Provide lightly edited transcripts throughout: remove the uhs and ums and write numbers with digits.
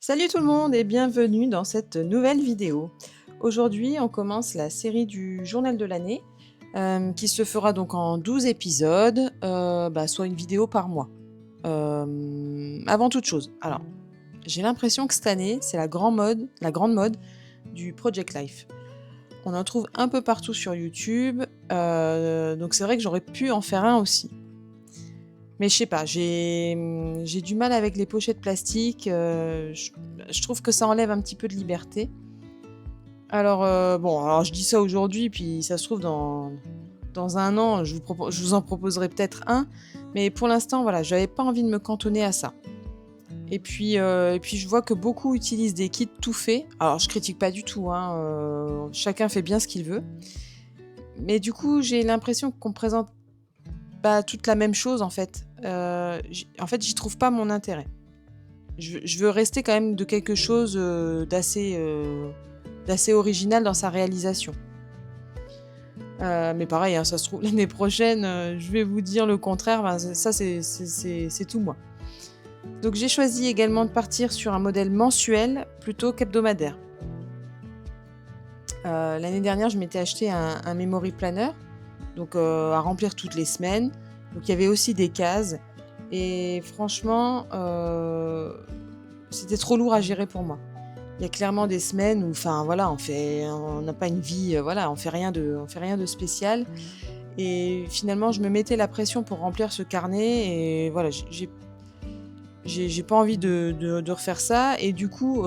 Salut tout le monde et bienvenue dans cette nouvelle vidéo. Aujourd'hui, on commence la série du journal de l'année qui se fera donc en 12 épisodes, soit une vidéo par mois. Avant toute chose, alors j'ai l'impression que cette année, c'est la grande mode du Project Life. On en trouve un peu partout sur YouTube, donc c'est vrai que j'aurais pu en faire un aussi. Mais je sais pas, j'ai du mal avec les pochettes plastiques, je trouve que ça enlève un petit peu de liberté. Alors je dis ça aujourd'hui, puis ça se trouve dans 1 an, je vous en proposerai peut-être un, mais pour l'instant, voilà, j'avais pas envie de me cantonner à ça. Et puis je vois que beaucoup utilisent des kits tout faits. Alors je critique pas du tout, hein, chacun fait bien ce qu'il veut. Mais du coup, j'ai l'impression qu'on me présente pas toute la même chose en fait. J'y trouve pas mon intérêt. Je veux rester quand même de quelque chose, d'assez original dans sa réalisation. Mais pareil, hein, ça se trouve l'année prochaine, je vais vous dire le contraire, ben, c'est tout moi. Donc j'ai choisi également de partir sur un modèle mensuel plutôt qu'hebdomadaire. L'année dernière, je m'étais acheté un memory planner, donc à remplir toutes les semaines. Donc il y avait aussi des cases et franchement, c'était trop lourd à gérer pour moi. Il y a clairement des semaines où, enfin voilà, on n'a pas une vie, voilà, on fait rien de spécial. Et finalement, je me mettais la pression pour remplir ce carnet et voilà, j'ai pas envie de refaire ça. Et du coup,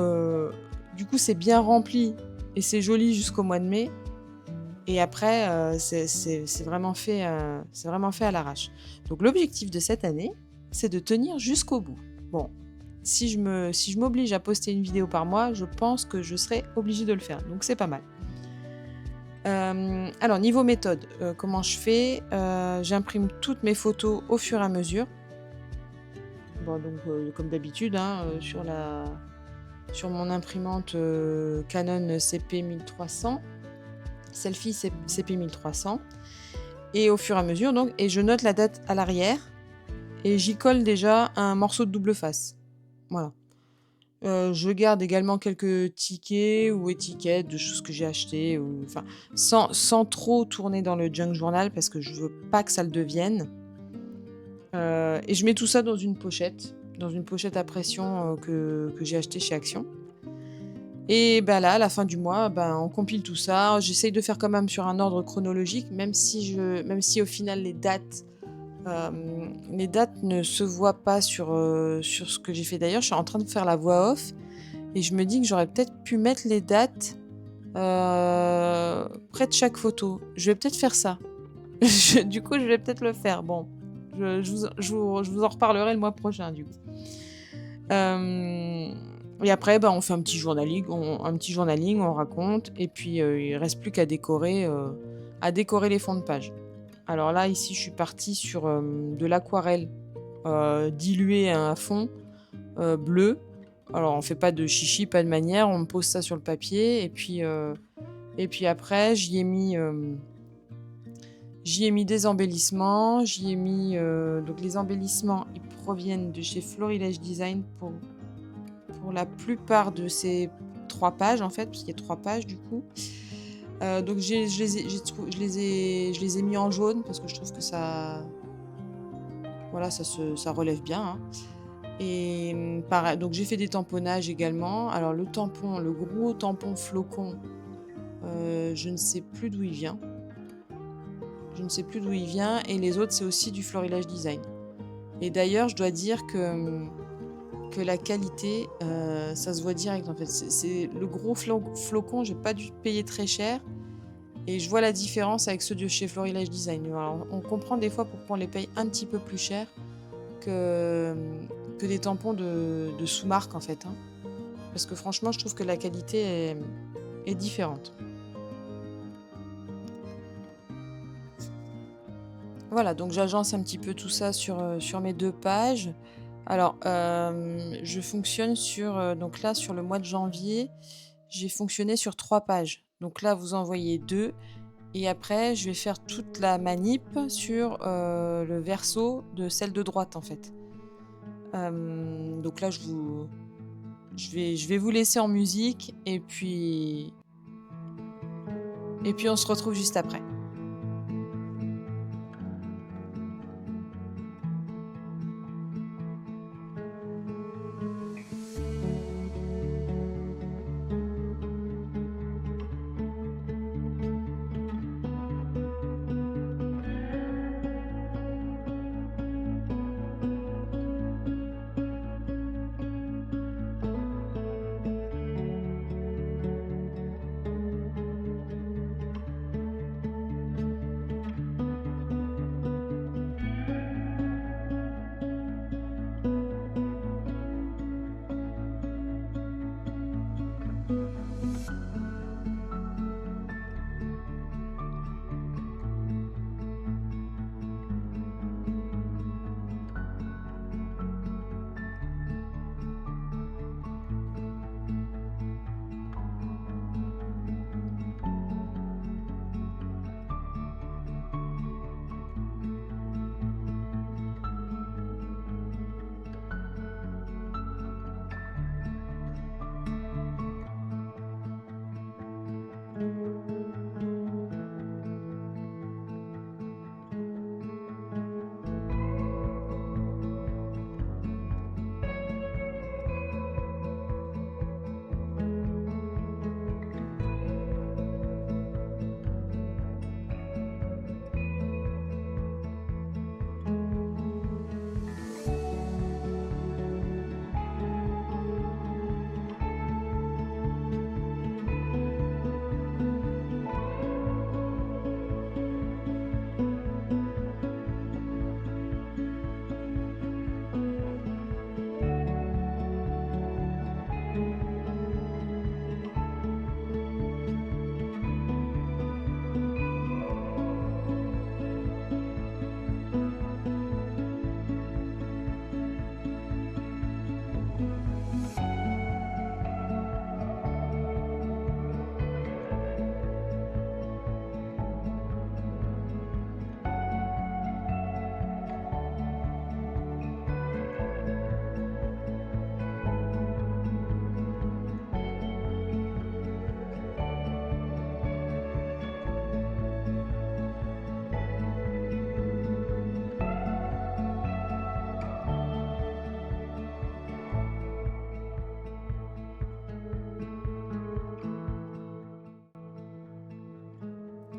c'est bien rempli et c'est joli jusqu'au mois de mai. Et après, c'est vraiment fait à l'arrache. Donc l'objectif de cette année, c'est de tenir jusqu'au bout. Bon, si je m'oblige à poster une vidéo par mois, je pense que je serai obligée de le faire, donc c'est pas mal. Alors niveau méthode, comment je fais? J'imprime toutes mes photos au fur et à mesure. Bon donc, comme d'habitude, hein, sur mon imprimante, Canon CP1300, Selfie CP1300. Et au fur et à mesure donc, et je note la date à l'arrière et j'y colle déjà un morceau de double face. Voilà. Je garde également quelques tickets ou étiquettes de choses que j'ai achetées, ou enfin, sans trop tourner dans le junk journal parce que je veux pas que ça le devienne. Et je mets tout ça dans une pochette à pression, que j'ai achetée chez Action. Et bah, là, à la fin du mois, ben, on compile tout ça. J'essaye de faire quand même sur un ordre chronologique, même si au final les dates ne se voient pas sur ce que j'ai fait. D'ailleurs, je suis en train de faire la voix off et je me dis que j'aurais peut-être pu mettre les dates, près de chaque photo. Je vais peut-être faire ça. Du coup, je vais peut-être le faire. Bon, je vous en reparlerai le mois prochain, du coup. Et après, bah, on fait un petit journaling, on raconte et puis, il reste plus à décorer les fonds de page. Alors là, ici, je suis partie sur, de l'aquarelle, diluée à un fond, bleu. Alors on fait pas de chichi, pas de manière, on pose ça sur le papier et puis après j'y ai mis des embellissements, donc les embellissements, ils proviennent de chez Florilège Design pour la plupart de ces 3 pages en fait, puisqu'il y a 3 pages du coup. Donc je les ai mis en jaune parce que je trouve que voilà, ça relève bien, hein. Et pareil, donc j'ai fait des tamponnages également. Alors le gros tampon flocon, je ne sais plus d'où il vient. Je ne sais plus d'où il vient et les autres, c'est aussi du Florilège Design. Et d'ailleurs, je dois dire que la qualité, ça se voit direct en fait. C'est le gros flocon, j'ai pas dû payer très cher et je vois la différence avec ceux de chez Florilège Design. Alors, on comprend des fois pourquoi on les paye un petit peu plus cher que, que des tampons de sous-marque en fait, hein. Parce que franchement, je trouve que la qualité est différente. Voilà, donc j'agence un petit peu tout ça sur mes 2 pages. Alors, je fonctionne donc là, sur le mois de janvier, j'ai fonctionné sur 3 pages. Donc là, vous en voyez 2 et après je vais faire toute la manip sur, le verso de celle de droite, en fait. Donc là, Je vais vous laisser en musique et puis on se retrouve juste après.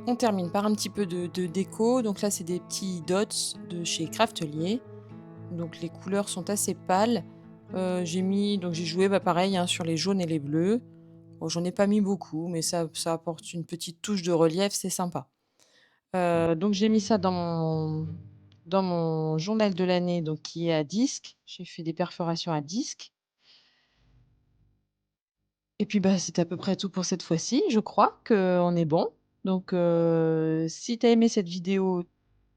On termine par un petit peu de déco. Donc là, c'est des petits dots de chez Craftelier. Donc les couleurs sont assez pâles. J'ai joué pareil hein, sur les jaunes et les bleus. Bon, j'en ai pas mis beaucoup, mais ça apporte une petite touche de relief, c'est sympa. Donc j'ai mis ça dans mon journal de l'année, donc qui est à disque. J'ai fait des perforations à disque. Et puis bah, c'est à peu près tout pour cette fois-ci. Je crois qu'on est bon. Donc si tu as aimé cette vidéo,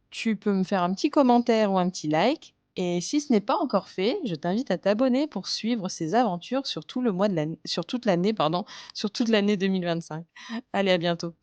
tu peux me faire un petit commentaire ou un petit like. Et si ce n'est pas encore fait, je t'invite à t'abonner pour suivre ces aventures sur tout le mois de l'année, sur toute l'année, pardon, sur toute l'année 2025. Allez, à bientôt.